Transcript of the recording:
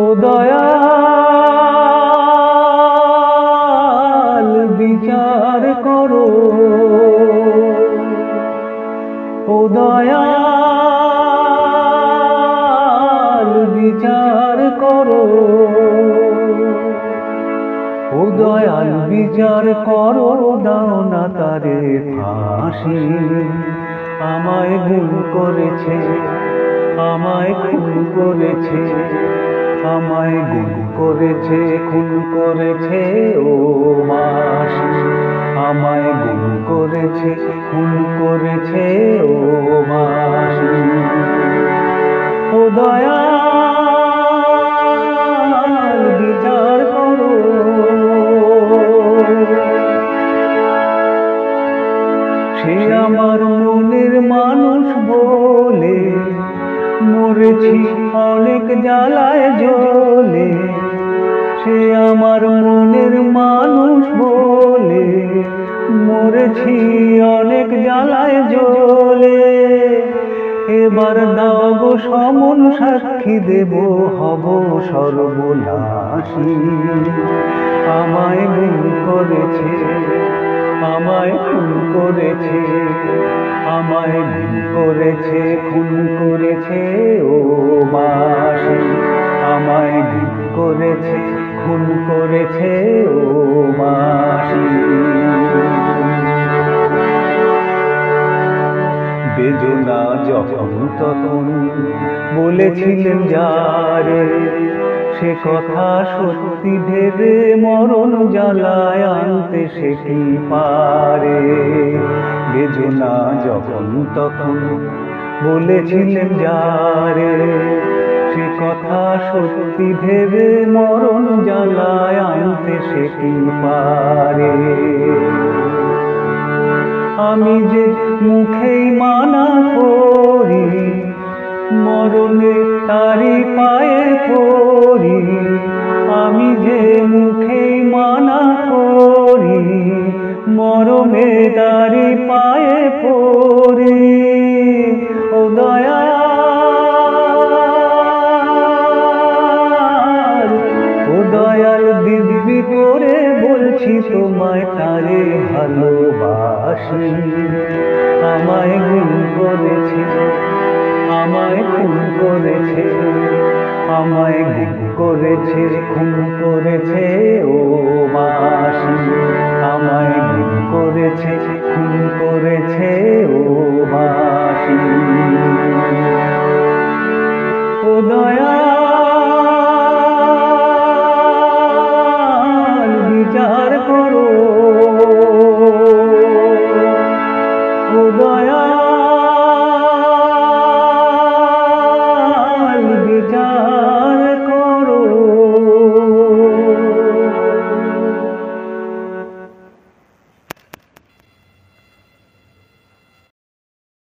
ও দয়াল বিচার করো, ও দয়াল বিচার করো, ও দয়াল বিচার করো, দাও না তারে ফাঁসি। আমায় গুম করেছে, আমায় খুন করেছে, আমায় গুম করেছে, খুন করেছে ও মাসি। আমায় গুম করেছে, খুন করেছে ও মাসি। ও দয়াল বিচার করো, সে আমার মনের মানুষ বলে মরেছি অনেক জ্বালায় জ্বলে। সে আমার মনের মানুষ বলে মরেছি অনেক জ্বালায় জ্বলে। এবার দাও গো সমন সাক্ষী দেব, হব সর্বনাশী। আমায় গুম করেছে, আমায় খুন করেছে, আমায় গুম করেছে, খুন করেছে ও মাসি। আমায় গুম করেছে, খুন করেছে ও মাসি। বেদনা যখন তখন বলেছিলেন যারে, সে কথা সত্যি ভেবে মরণ জ্বালায় আনতে সে কি পারে। বেদনা যখন তখন বলেছিলেন যারে, সে কথা সত্যি ভেবে মরণ জ্বালায় আনতে সে কি পারে। আমি যে মুখেই মানা করি, মরণে তারি পায়ে পড়ি। আমি যে মুখেই মানা করি, মরণে তারি পায়ে পড়ি। ও দয়াল, ও দয়াল দিব্যি করে বলছি তোমায় তারে ভালোবাসি। আমায় গুম করেছে, আমায় খুন করেছে, আমায় গুম করেছে, খুন করেছে ও মাসি। আমায় গুম করেছে, খুন করেছে